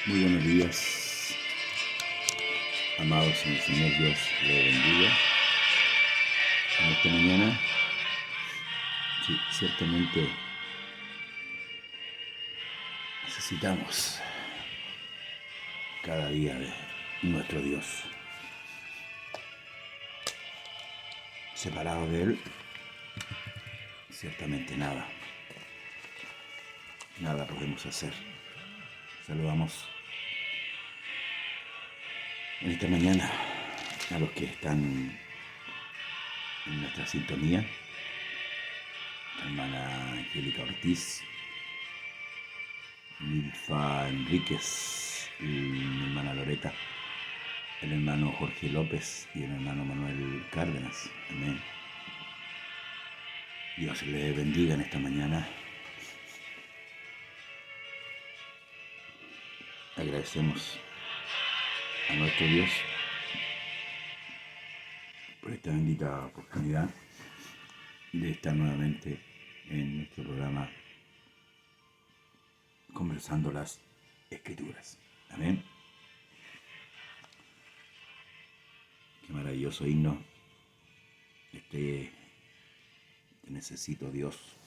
Muy buenos días, amados en el Señor. Dios le bendiga. En esta mañana, sí, ciertamente necesitamos cada día de nuestro Dios. Separado de Él, ciertamente nada podemos hacer. Saludamos en esta mañana a los que están en nuestra sintonía, la hermana Angélica Ortiz, Milfa Enríquez, mi hermana Loreta, el hermano Jorge López y el hermano Manuel Cárdenas. Amén. Dios le bendiga en esta mañana. Agradecemos a nuestro Dios por esta bendita oportunidad de estar nuevamente en nuestro programa conversando las Escrituras. Amén. Qué maravilloso himno. Te necesito, Dios.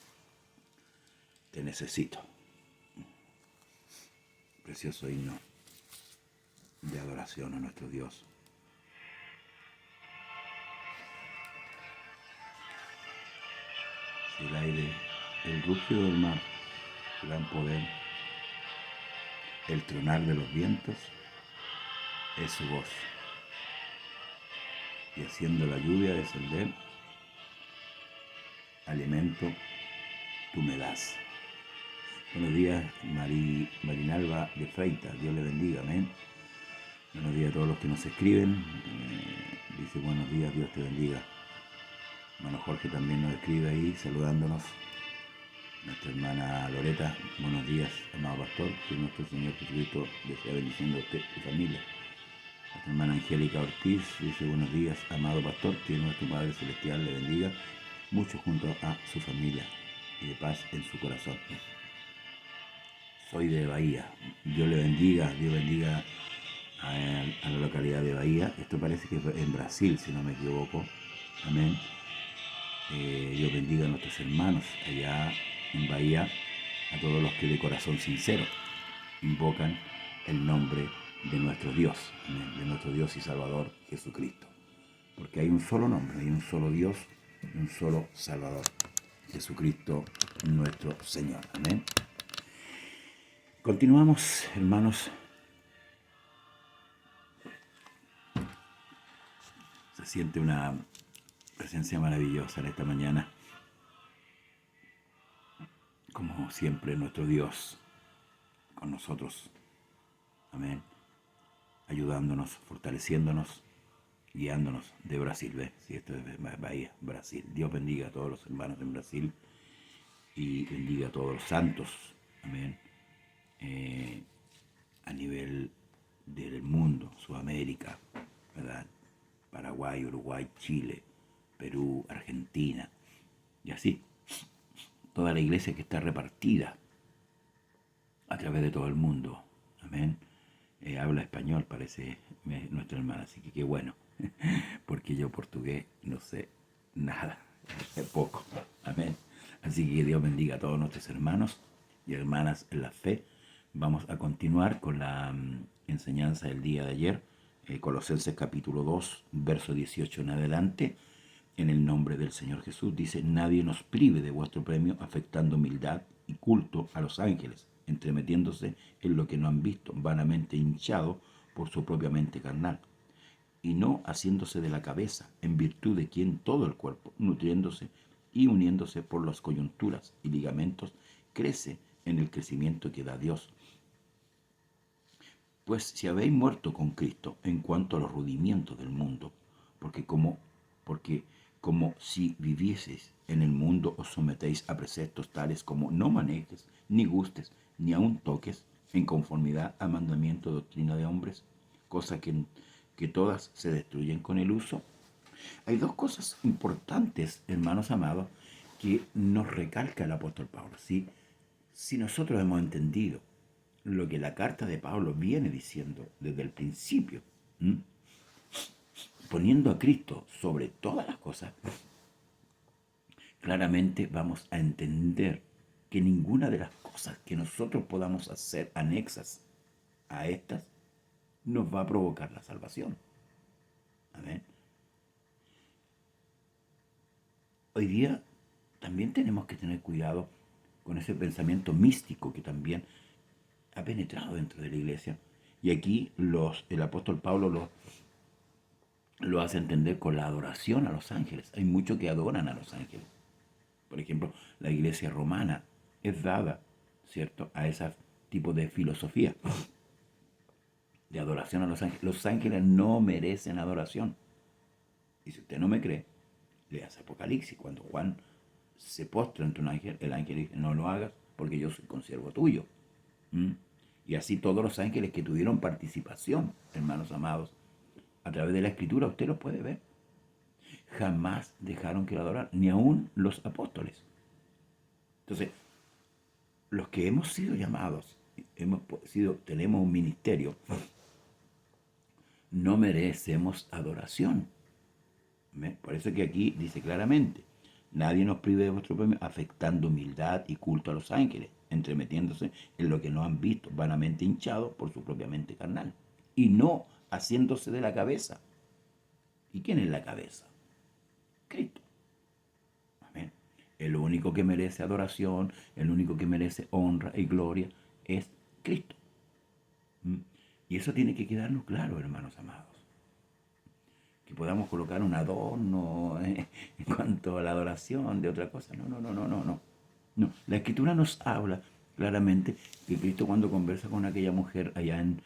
Te necesito. Precioso himno de adoración a nuestro Dios. El aire, el rugido del mar, gran poder, el tronar de los vientos es su voz. Y haciendo la lluvia descender, alimento tú me das. Buenos días, Marinalba de Freita, Dios le bendiga, amén. Buenos días a todos los que nos escriben. Dice buenos días, Dios te bendiga. Hermano Jorge también nos escribe ahí, saludándonos. Nuestra hermana Loreta, buenos días, amado pastor, que nuestro Señor Jesucristo desea bendiciendo a usted y su familia. Nuestra hermana Angélica Ortiz dice buenos días, amado pastor, que nuestro Padre Celestial le bendiga mucho junto a su familia y de paz en su corazón. Soy de Bahía, Dios le bendiga, Dios bendiga a la localidad de Bahía. Esto parece que es en Brasil, si no me equivoco. Amén. Dios bendiga a nuestros hermanos allá en Bahía, a todos los que de corazón sincero invocan el nombre de nuestro Dios, amén, de nuestro Dios y Salvador Jesucristo. Porque hay un solo nombre, hay un solo Dios y un solo Salvador, Jesucristo nuestro Señor. Amén. Continuamos, hermanos. Se siente una presencia maravillosa en esta mañana. Como siempre, nuestro Dios con nosotros. Amén. Ayudándonos, fortaleciéndonos, guiándonos de Brasil. ¿Ves? Si esto es Bahía, Brasil. Dios bendiga a todos los hermanos en Brasil y bendiga a todos los santos. Amén. A nivel del mundo, Sudamérica, ¿verdad? Paraguay, Uruguay, Chile, Perú, Argentina, y así. Toda la iglesia que está repartida a través de todo el mundo. Amén. Habla español, parece nuestra hermana, así que qué bueno, porque yo portugués no sé nada, poco. Amén. Así que Dios bendiga a todos nuestros hermanos y hermanas en la fe. Vamos a continuar con la enseñanza del día de ayer, Colosenses capítulo 2, verso 18 en adelante. En el nombre del Señor Jesús dice, nadie nos prive de vuestro premio, afectando humildad y culto a los ángeles, entremetiéndose en lo que no han visto, vanamente hinchado por su propia mente carnal, y no haciéndose de la cabeza, en virtud de quien todo el cuerpo, nutriéndose y uniéndose por las coyunturas y ligamentos, crece en el crecimiento que da Dios. Pues si habéis muerto con Cristo en cuanto a los rudimientos del mundo, porque como si vivieseis en el mundo, os sometéis a preceptos tales como no manejes, ni gustes, ni aun toques, en conformidad al mandamiento de doctrina de hombres, cosa que todas se destruyen con el uso. Hay dos cosas importantes, hermanos amados, que nos recalca el apóstol Pablo. Si nosotros hemos entendido lo que la carta de Pablo viene diciendo desde el principio, ¿m? Poniendo a Cristo sobre todas las cosas, claramente vamos a entender que ninguna de las cosas que nosotros podamos hacer anexas a estas nos va a provocar la salvación. Amén. Hoy día también tenemos que tener cuidado con ese pensamiento místico que también ha penetrado dentro de la iglesia. Y aquí el apóstol Pablo lo hace entender con la adoración a los ángeles. Hay muchos que adoran a los ángeles. Por ejemplo, la iglesia romana es dada, ¿cierto?, a ese tipo de filosofía de adoración a los ángeles. Los ángeles no merecen adoración. Y si usted no me cree, leas Apocalipsis. Cuando Juan se postra ante un ángel, el ángel dice, no lo hagas porque yo soy consiervo tuyo. ¿Mm? Y así todos los ángeles que tuvieron participación, hermanos amados, a través de la escritura usted los puede ver. Jamás dejaron que lo adoraran, ni aún los apóstoles. Entonces, los que hemos sido llamados, tenemos un ministerio, no merecemos adoración. ¿Ve? Por eso que aquí dice claramente, nadie nos prive de vuestro premio, afectando humildad y culto a los ángeles, entremetiéndose en lo que no han visto, vanamente hinchados por su propia mente carnal, y no haciéndose de la cabeza. ¿Y quién es la cabeza? Cristo. Amén. El único que merece adoración, el único que merece honra y gloria es Cristo. ¿Mm? Y eso tiene que quedarnos claro, hermanos amados. Que podamos colocar un adorno en cuanto a la adoración de otra cosa. No, no, no, no, no, no. No, la Escritura nos habla claramente que Cristo, cuando conversa con aquella mujer allá en,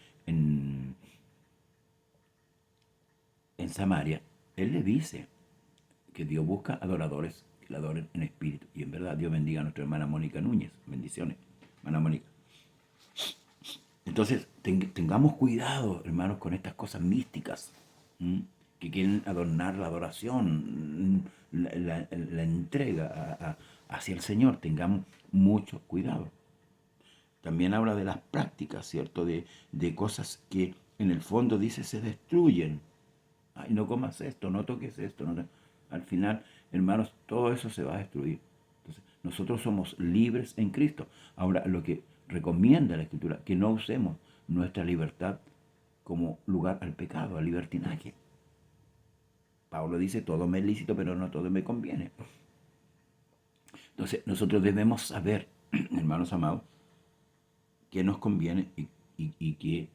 en Samaria, Él le dice que Dios busca adoradores que le adoren en espíritu y en verdad. Dios bendiga a nuestra hermana Mónica Núñez. Bendiciones, hermana Mónica. Entonces, tengamos cuidado, hermanos, con estas cosas místicas, ¿m? Que quieren adornar la adoración, la entrega hacia el Señor. Tengamos mucho cuidado. También habla de las prácticas, ¿cierto? De cosas que en el fondo dice se destruyen. Ay, no comas esto, no toques esto. Al final, hermanos, todo eso se va a destruir. Entonces, nosotros somos libres en Cristo. Ahora, lo que recomienda la Escritura, que no usemos nuestra libertad como lugar al pecado, al libertinaje. Pablo dice, todo me es lícito, pero no todo me conviene. Entonces, nosotros debemos saber, hermanos amados, qué nos conviene y qué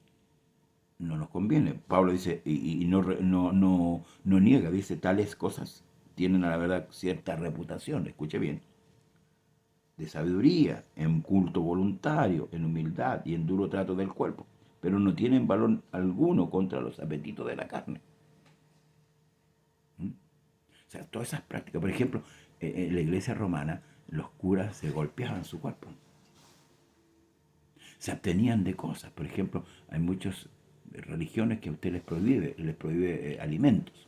no nos conviene. Pablo dice, y no niega, dice, tales cosas tienen a la verdad cierta reputación, escuche bien, de sabiduría, en culto voluntario, en humildad y en duro trato del cuerpo, pero no tienen valor alguno contra los apetitos de la carne. ¿Mm? O sea, todas esas prácticas, por ejemplo, en la iglesia romana, los curas se golpeaban su cuerpo. Se abstenían de cosas. Por ejemplo, hay muchas religiones que a usted les prohíbe alimentos.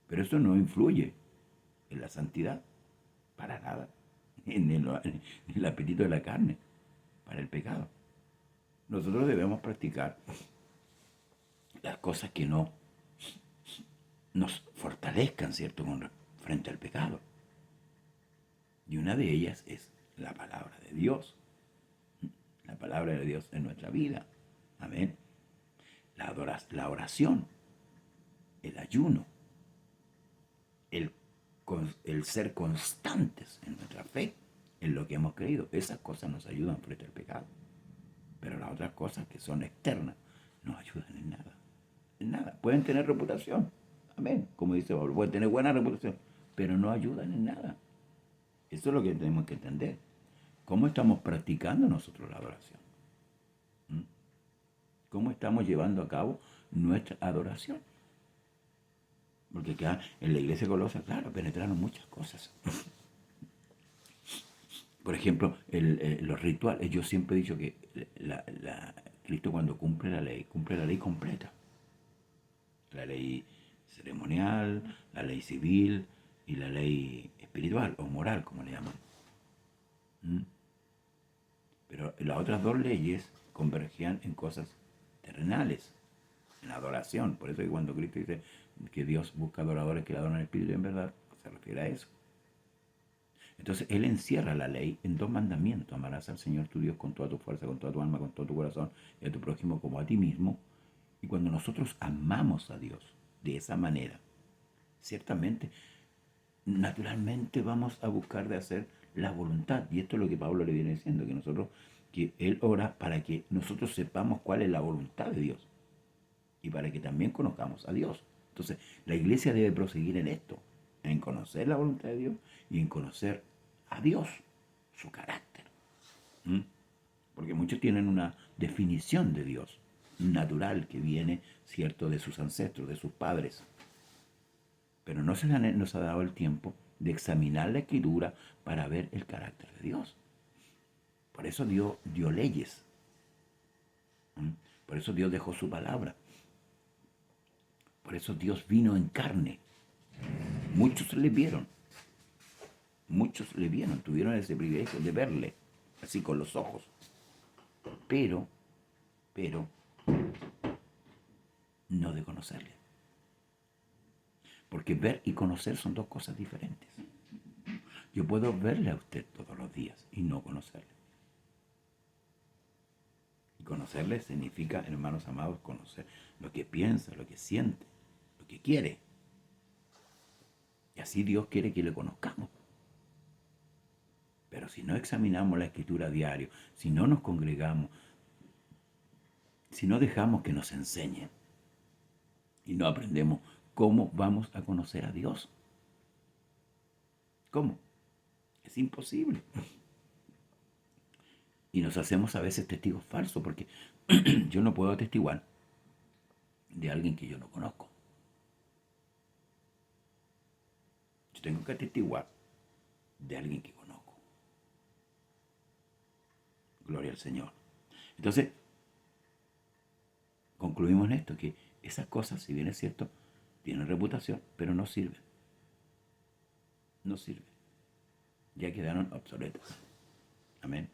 Pero eso no influye en la santidad, para nada, en el apetito de la carne, para el pecado. Nosotros debemos practicar las cosas que no nos fortalezcan, ¿cierto?, frente al pecado. Y una de ellas es la palabra de Dios. La palabra de Dios en nuestra vida. Amén. La oración, el ayuno, el ser constantes en nuestra fe, en lo que hemos creído. Esas cosas nos ayudan frente al pecado. Pero las otras cosas que son externas no ayudan en nada. En nada. Pueden tener reputación. Amén. Como dice Pablo, pueden tener buena reputación, pero no ayudan en nada. Eso es lo que tenemos que entender. ¿Cómo estamos practicando nosotros la adoración? ¿Mm? ¿Cómo estamos llevando a cabo nuestra adoración? Porque acá en la iglesia de Colosa, claro, penetraron muchas cosas. Por ejemplo, los rituales. Yo siempre he dicho que Cristo, cuando cumple la ley completa. La ley ceremonial, la ley civil y la ley espiritual o moral, como le llaman. ¿Mm? Pero las otras dos leyes convergían en cosas terrenales, en adoración. Por eso que cuando Cristo dice que Dios busca adoradores que le adoran en espíritu y en verdad, se refiere a eso. Entonces Él encierra la ley en dos mandamientos: amarás al Señor tu Dios con toda tu fuerza, con toda tu alma, con todo tu corazón, y a tu prójimo como a ti mismo. Y cuando nosotros amamos a Dios de esa manera, ciertamente, naturalmente vamos a buscar de hacer la voluntad. Y esto es lo que Pablo le viene diciendo, que Él ora para que nosotros sepamos cuál es la voluntad de Dios y para que también conozcamos a Dios. Entonces, la iglesia debe proseguir en esto, en conocer la voluntad de Dios y en conocer a Dios, su carácter. ¿Mm? Porque muchos tienen una definición de Dios natural que viene, cierto, de sus ancestros, de sus padres. Pero no se nos ha dado el tiempo de examinar la escritura para ver el carácter de Dios. Por eso Dios dio leyes. ¿Mm? Por eso Dios dejó su palabra. Por eso Dios vino en carne. Muchos le vieron. Muchos le vieron, tuvieron ese privilegio de verle, así con los ojos. Pero, no de conocerle. Porque ver y conocer son dos cosas diferentes. Yo puedo verle a usted todos los días y no conocerle. Y conocerle significa, hermanos amados, conocer lo que piensa, lo que siente, lo que quiere. Y así Dios quiere que le conozcamos. Pero si no examinamos la escritura a diario, si no nos congregamos, si no dejamos que nos enseñen y no aprendemos, ¿cómo vamos a conocer a Dios? ¿Cómo? Es imposible. Y nos hacemos a veces testigos falsos, porque yo no puedo atestiguar de alguien que yo no conozco. Yo tengo que atestiguar de alguien que conozco. Gloria al Señor. Entonces, concluimos en esto, que esas cosas, si bien es cierto, tienen reputación, pero no sirven. No sirven. Ya quedaron obsoletas. Amén.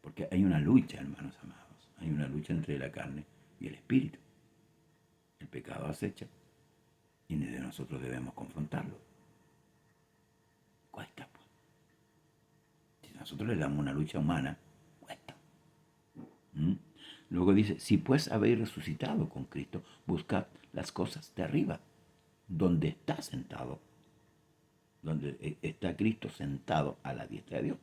Porque hay una lucha, hermanos amados. Hay una lucha entre la carne y el espíritu. El pecado acecha y de nosotros debemos confrontarlo. Cuesta, pues. Si nosotros le damos una lucha humana, cuesta. Luego dice, si pues habéis resucitado con Cristo, buscad las cosas de arriba, donde está sentado, donde está Cristo sentado a la diestra de Dios.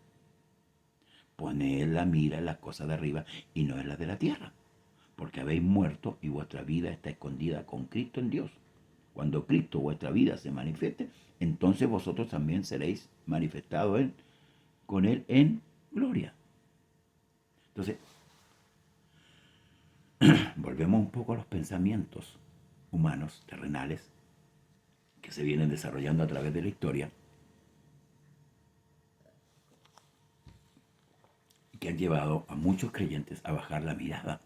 Poned la mira en las cosas de arriba y no en las de la tierra, porque habéis muerto y vuestra vida está escondida con Cristo en Dios. Cuando Cristo, vuestra vida, se manifieste, entonces vosotros también seréis manifestados con Él en gloria. Entonces, volvemos un poco a los pensamientos humanos, terrenales, que se vienen desarrollando a través de la historia, y que han llevado a muchos creyentes a bajar la mirada.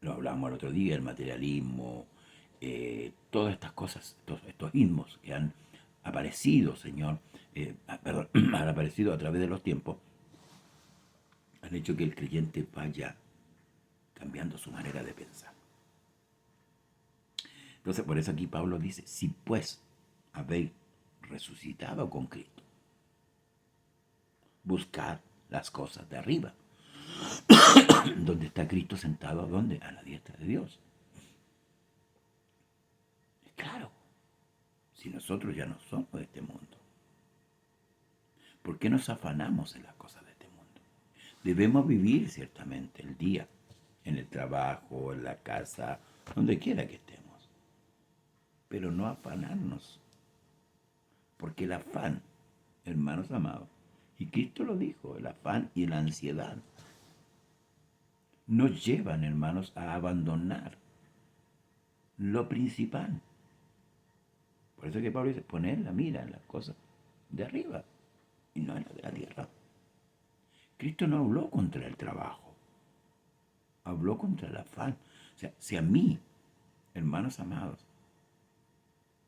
Lo hablamos el otro día, el materialismo, todas estas cosas, estos ismos que han aparecido, Señor, han aparecido a través de los tiempos, han hecho que el creyente vaya cambiando su manera de pensar. Entonces, por eso aquí Pablo dice, si pues habéis resucitado con Cristo, buscad las cosas de arriba, donde está Cristo sentado, ¿dónde? A la diestra de Dios. Claro, si nosotros ya no somos de este mundo, ¿por qué nos afanamos en las cosas de este mundo? Debemos vivir ciertamente el día, en el trabajo, en la casa, donde quiera que estemos, pero no afanarnos, porque el afán, hermanos amados, y Cristo lo dijo, el afán y la ansiedad nos llevan, hermanos, a abandonar lo principal. Por eso que Pablo dice, poner la mira en las cosas de arriba y no en las de la tierra. Cristo no habló contra el trabajo, habló contra el afán. O sea, si a mí, hermanos amados,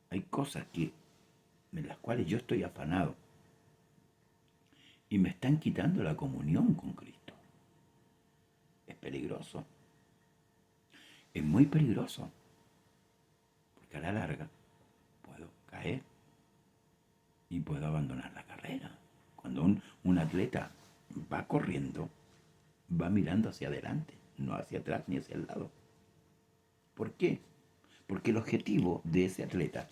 hay cosas en las cuales yo estoy afanado y me están quitando la comunión con Cristo. Es peligroso. Es muy peligroso. Porque a la larga puedo caer y puedo abandonar la carrera. Cuando un atleta va corriendo, va mirando hacia adelante, no hacia atrás ni hacia el lado. ¿Por qué? Porque el objetivo de ese atleta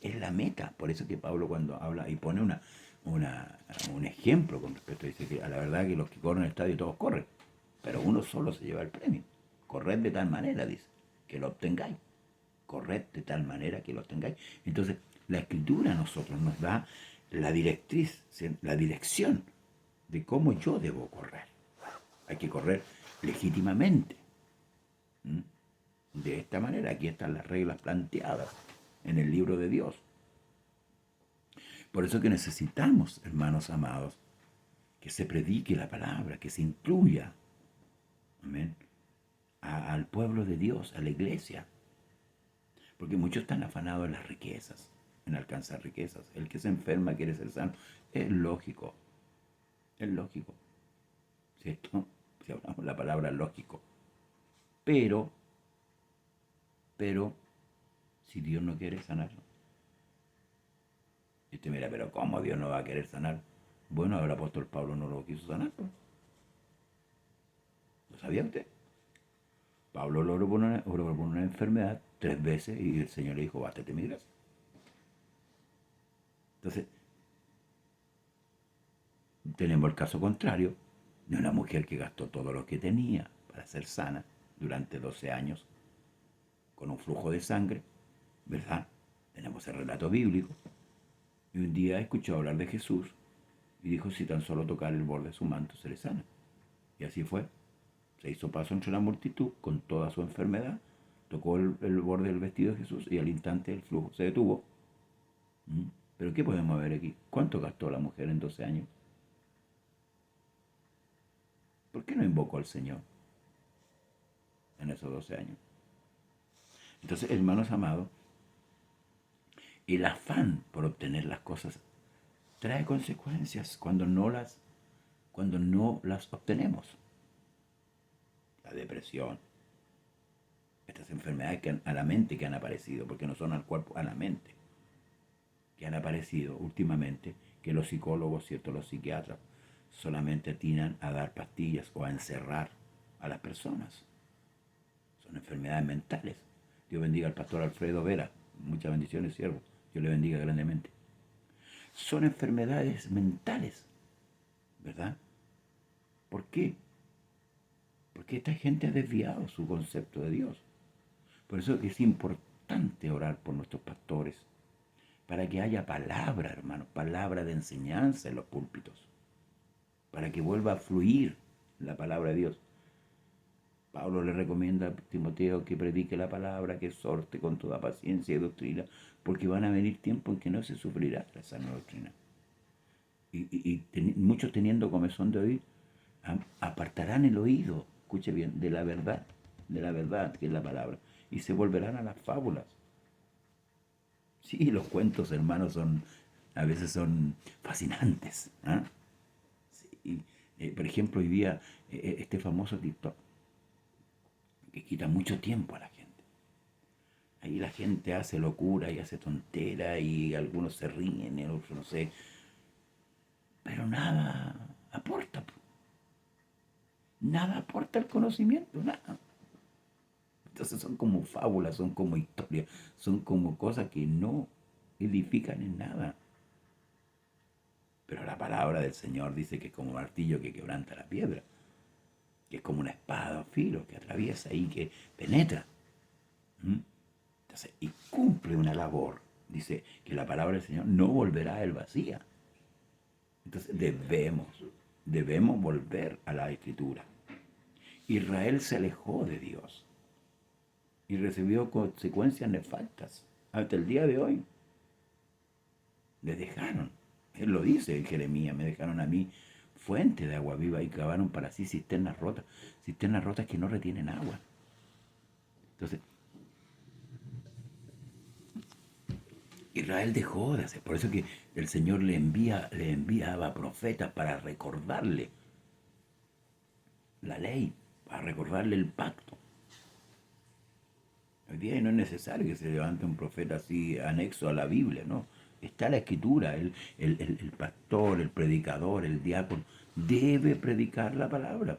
es la meta. Por eso que Pablo cuando habla y pone un ejemplo con respecto, dice que a la verdad que los que corren en el estadio todos corren, pero uno solo se lleva el premio. Corred de tal manera, dice, que lo obtengáis. Corred de tal manera que lo obtengáis. Entonces, la Escritura a nosotros nos da la directriz, la dirección de cómo yo debo correr. Hay que correr legítimamente. De esta manera, aquí están las reglas planteadas en el libro de Dios. Por eso que necesitamos, hermanos amados, que se predique la palabra, que se incluya, amén, al pueblo de Dios, a la iglesia. Porque muchos están afanados en las riquezas, en alcanzar riquezas. El que se enferma quiere ser sano. Es lógico. Es lógico. ¿Cierto? Si hablamos la palabra lógico. Pero, si Dios no quiere sanarlo. Y usted mira, pero ¿cómo Dios no va a querer sanar? Bueno, el apóstol Pablo no lo quiso sanar. ¿Lo sabía usted? Pablo lo oró por una enfermedad 3 veces y el Señor le dijo, bástate mi gracia. Entonces, tenemos el caso contrario de una mujer que gastó todo lo que tenía para ser sana durante 12 años con un flujo de sangre, ¿verdad? Tenemos el relato bíblico. Y un día escuchó hablar de Jesús y dijo, si tan solo tocar el borde de su manto seré sana. Y así fue. Se hizo paso entre la multitud con toda su enfermedad, tocó el borde del vestido de Jesús y al instante el flujo se detuvo. ¿Pero qué podemos ver aquí? ¿Cuánto gastó la mujer en 12 años? ¿Por qué no invocó al Señor en esos 12 años? Entonces, hermanos amados, el afán por obtener las cosas trae consecuencias cuando no las obtenemos. La depresión, estas enfermedades a la mente que han aparecido, porque no son al cuerpo, a la mente, que han aparecido últimamente, que los psicólogos, ¿cierto?, los psiquiatras, solamente atinan a dar pastillas o a encerrar a las personas. Son enfermedades mentales. Dios bendiga al pastor Alfredo Vera. Muchas bendiciones, siervo. Dios le bendiga grandemente. Son enfermedades mentales, ¿verdad? ¿Por qué? Porque esta gente ha desviado su concepto de Dios. Por eso es importante orar por nuestros pastores, para que haya palabra, hermano, palabra de enseñanza en los púlpitos, para que vuelva a fluir la palabra de Dios. Pablo le recomienda a Timoteo que predique la palabra, que exhorte con toda paciencia y doctrina, porque van a venir tiempos en que no se sufrirá la sana doctrina. Muchos teniendo comezón de oír, apartarán el oído, escuche bien, de la verdad que es la palabra, y se volverán a las fábulas. Sí, los cuentos, hermanos, a veces son fascinantes. Sí, por ejemplo, hoy día este famoso TikTok, que quita mucho tiempo a la gente. Ahí la gente hace locura y hace tontera y algunos se ríen y otros no sé. Pero nada aporta. Nada aporta el conocimiento, nada. Entonces son como fábulas, son como historias, son como cosas que no edifican en nada. Pero la palabra del Señor dice que es como un martillo que quebranta la piedra, que es como una espada o filo que atraviesa y que penetra. Entonces, y cumple una labor. Dice que la palabra del Señor no volverá a él vacía. Entonces debemos volver a la Escritura. Israel se alejó de Dios y recibió consecuencias nefastas hasta el día de hoy. Le dejaron, él lo dice en Jeremías, me dejaron a mí fuente de agua viva y cavaron para sí cisternas rotas que no retienen agua. Entonces, Israel dejó de hacer. Por eso que el Señor le enviaba profetas para recordarle la ley, para recordarle el pacto. Hoy día no es necesario que se levante un profeta así anexo a la Biblia, ¿no? Está la escritura, el pastor, el predicador, el diácono, debe predicar la palabra.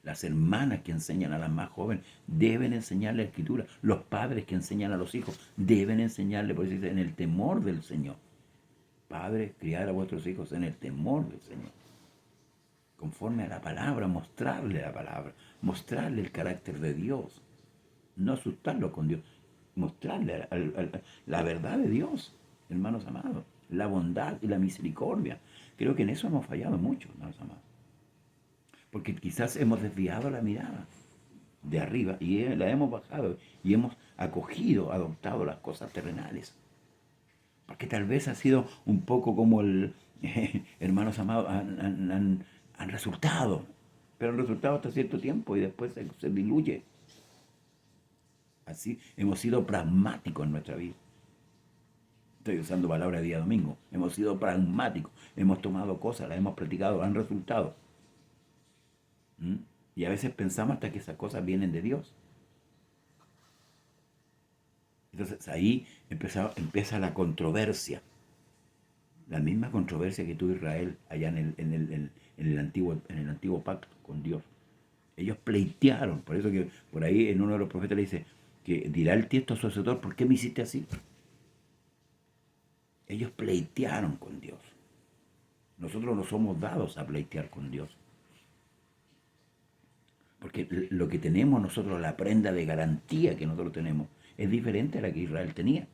Las hermanas que enseñan a las más jóvenes deben enseñarle la escritura. Los padres que enseñan a los hijos deben enseñarle, por eso dice, en el temor del Señor. Padres, criar a vuestros hijos en el temor del Señor. Conforme a la palabra, mostrarle el carácter de Dios. No asustarlo con Dios, mostrarle la verdad de Dios, hermanos amados, la bondad y la misericordia. Creo que en eso hemos fallado mucho, hermanos amados. Porque quizás hemos desviado la mirada de arriba y la hemos bajado y hemos acogido, adoptado las cosas terrenales. Porque tal vez ha sido un poco como hermanos amados, han resultado, pero han resultado hasta cierto tiempo y después se diluye. Así hemos sido pragmáticos en nuestra vida. Estoy usando palabra de día domingo. Hemos sido pragmáticos, hemos tomado cosas, las hemos practicado, han resultado. ¿Mm? Y a veces pensamos hasta que esas cosas vienen de Dios. Entonces ahí empieza la controversia. La misma controversia que tuvo Israel allá en el antiguo pacto con Dios. Ellos pleitearon, por eso que por ahí en uno de los profetas le dice que dirá el tiesto a su hacedor, ¿por qué me hiciste así? Ellos pleitearon con Dios. Nosotros no somos dados a pleitear con Dios. Porque lo que tenemos nosotros, la prenda de garantía que nosotros tenemos, es diferente a la que Israel tenía.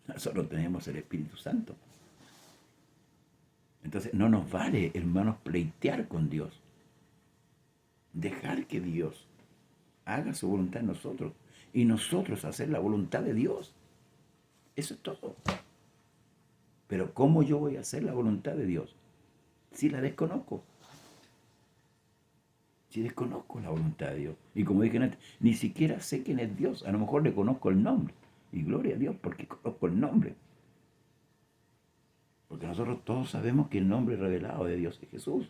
Nosotros tenemos el Espíritu Santo. Entonces no nos vale, hermanos, pleitear con Dios. Dejar que Dios haga su voluntad en nosotros y nosotros hacer la voluntad de Dios. Eso es todo. Pero ¿cómo yo voy a hacer la voluntad de Dios si la desconozco? Si desconozco la voluntad de Dios. Y como dije antes, ni siquiera sé quién es Dios. A lo mejor le conozco el nombre. Y gloria a Dios porque conozco el nombre. Porque nosotros todos sabemos que el nombre revelado de Dios es Jesús.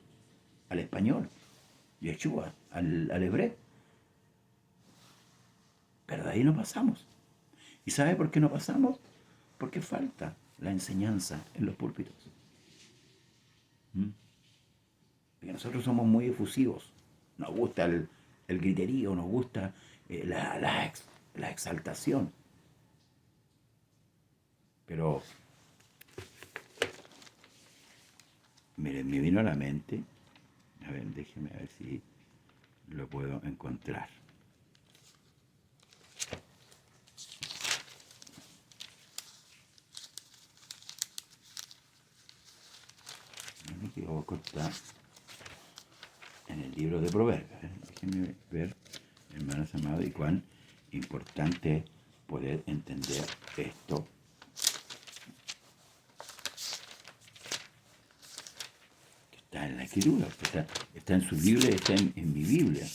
Al español. Yeshua. Al hebreo. Pero de ahí no pasamos. ¿Y sabe por qué no pasamos? Porque falta la enseñanza en los púlpitos. Porque nosotros somos muy efusivos. Nos gusta el griterío, nos gusta la exaltación. Pero, miren, me vino a la mente, a ver, déjenme ver si lo puedo encontrar. No me equivoco, está en el libro de Proverbios. Déjenme ver, hermanos amados, y cuán importante es poder entender esto. Que está en la escritura, está en su Biblia y está en mi Biblia.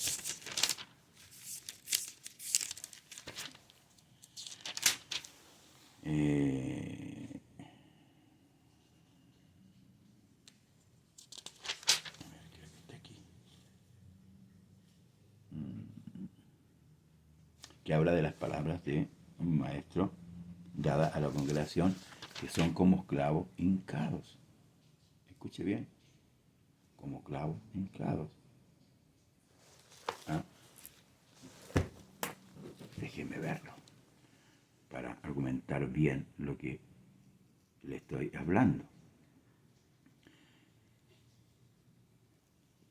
Que habla de las palabras de un maestro dada a la congregación, que son como clavos hincados. Escuche bien, como clavos hincados. ¿Ah? Déjeme verlo para argumentar bien lo que le estoy hablando.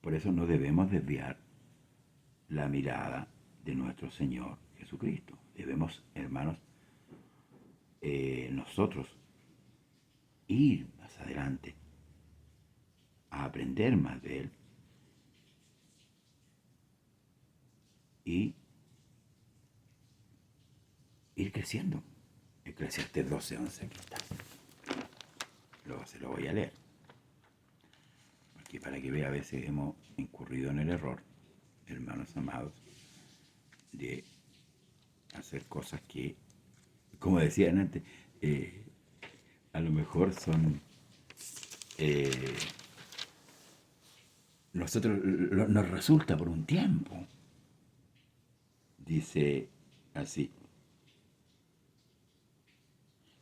Por eso no debemos desviar la mirada de nuestro Señor Jesucristo. Debemos, hermanos, nosotros ir más adelante a aprender más de Él y ir creciendo. Eclesiastés 12:11, aquí está. Se lo voy a leer. Porque para que vea, a veces hemos incurrido en el error, hermanos amados, de hacer cosas que como decían antes, eh, a lo mejor son... eh, nos resulta por un tiempo. Dice así,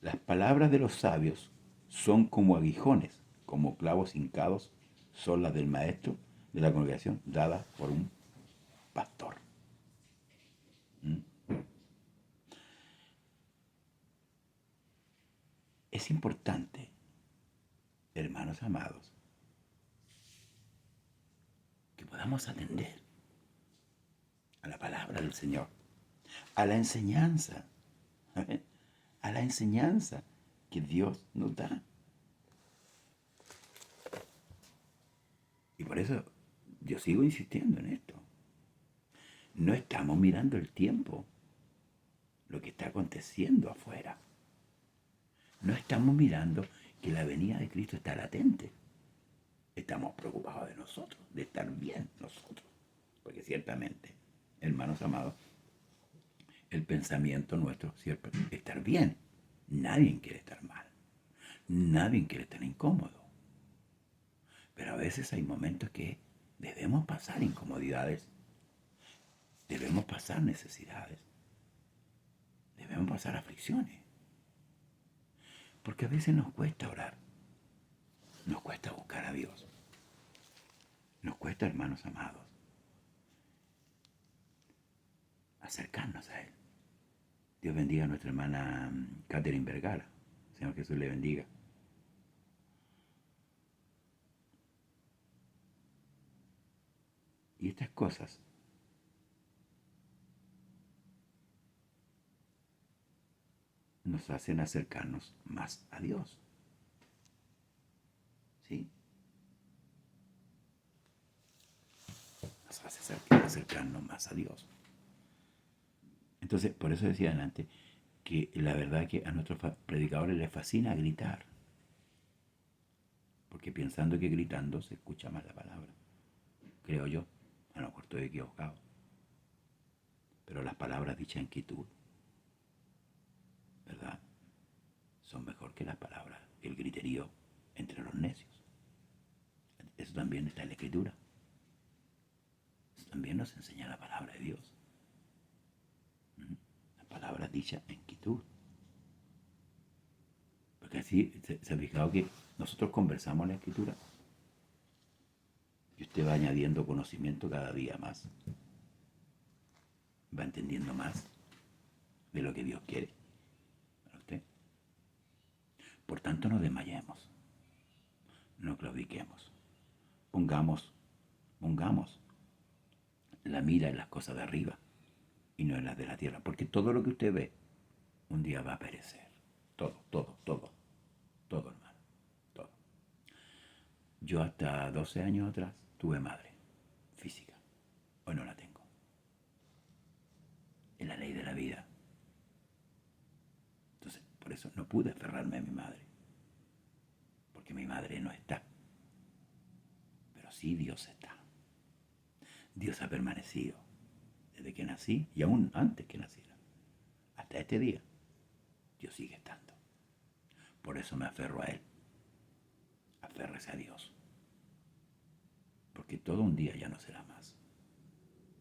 las palabras de los sabios son como aguijones, como clavos hincados, son las del maestro de la congregación, dadas por un pastor. ¿Mm? Es importante, hermanos amados, que podamos atender a la palabra del Señor, a la enseñanza, ¿eh? A la enseñanza que Dios nos da. Y por eso yo sigo insistiendo en esto. No estamos mirando el tiempo, lo que está aconteciendo afuera. No estamos mirando que la venida de Cristo está latente. Estamos preocupados de nosotros, de estar bien nosotros. Porque ciertamente, hermanos amados, el pensamiento nuestro siempre es estar bien. Nadie quiere estar mal. Nadie quiere estar incómodo. Pero a veces hay momentos que debemos pasar incomodidades, debemos pasar necesidades, debemos pasar aflicciones. Porque a veces nos cuesta orar, nos cuesta buscar a Dios, nos cuesta, hermanos amados, acercarnos a Él. Dios bendiga a nuestra hermana Catherine Vergara. Señor Jesús le bendiga. Y estas cosas nos hacen acercarnos más a Dios. ¿Sí? Nos hace acercarnos más a Dios. Entonces, por eso decía adelante que la verdad que a nuestros predicadores les fascina gritar. Porque pensando que gritando se escucha más la palabra. Creo yo. A lo mejor estoy equivocado. Pero las palabras dichas en quietud, ¿verdad? Son mejor que las palabras, el griterío entre los necios. Eso también está en la Escritura. Eso también nos enseña la palabra de Dios. Las palabras dichas en quietud. Porque así se ha fijado que nosotros conversamos la Escritura y usted va añadiendo conocimiento cada día más. Va entendiendo más de lo que Dios quiere para usted. Por tanto, no desmayemos, no claudiquemos. Pongamos la mira en las cosas de arriba y no en las de la tierra, porque todo lo que usted ve un día va a perecer. Todo, hermano, todo. Yo hasta 12 años atrás tuve madre física, hoy no la tengo. Es la ley de la vida. Entonces, por eso no pude aferrarme a mi madre, porque mi madre no está, pero sí Dios está. Dios ha permanecido desde que nací y aún antes que naciera. Hasta este día, Dios sigue estando. Por eso me aferro a Él. Aférrese a Dios. Porque todo un día ya no será más.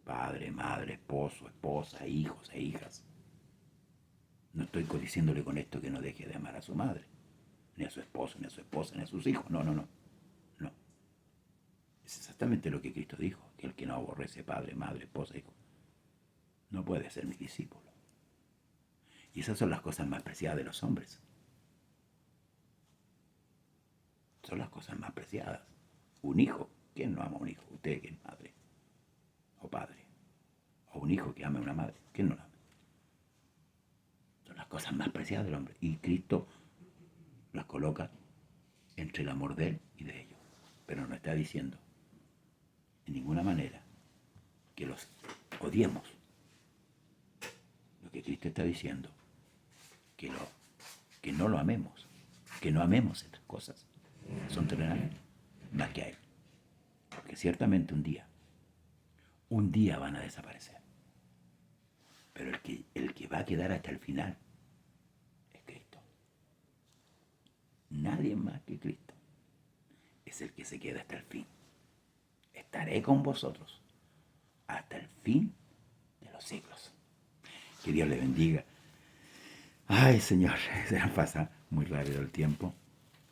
Padre, madre, esposo, esposa, hijos e hijas. No estoy diciéndole con esto que no deje de amar a su madre, ni a su esposo, ni a su esposa, ni a sus hijos. No. No. Es exactamente lo que Cristo dijo, que el que no aborrece padre, madre, esposa, hijo, no puede ser mi discípulo. Y esas son las cosas más preciadas de los hombres. Son las cosas más preciadas. Un hijo. ¿Quién no ama a un hijo? Usted que es madre o padre. O un hijo que ame a una madre. ¿Quién no la ama? Son las cosas más preciadas del hombre. Y Cristo las coloca entre el amor de Él y de ellos. Pero no está diciendo en ninguna manera que los odiemos. Lo que Cristo está diciendo, que no lo amemos, que no amemos estas cosas. Son terrenales más que a Él. Porque ciertamente un día van a desaparecer. Pero el que va a quedar hasta el final nadie más que Cristo es el que se queda hasta el fin. Estaré con vosotros hasta el fin de los siglos. Que Dios le bendiga. Ay, Señor, se nos pasa muy rápido el tiempo.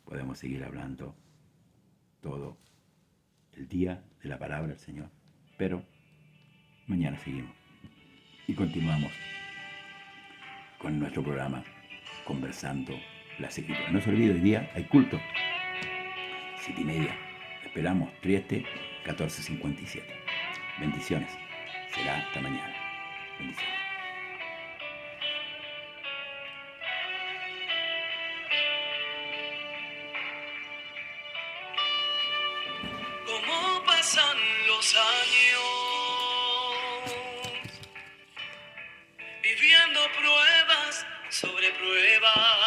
Podemos seguir hablando todo el día de la palabra del Señor. Pero mañana seguimos y continuamos con nuestro programa Conversando las Escrituras. No se olvide, hoy día hay culto. 7:30. Esperamos, Trieste, 14:57. Bendiciones. Será hasta mañana. Bendiciones. ¿Cómo pasan los años? Viviendo pruebas sobre pruebas.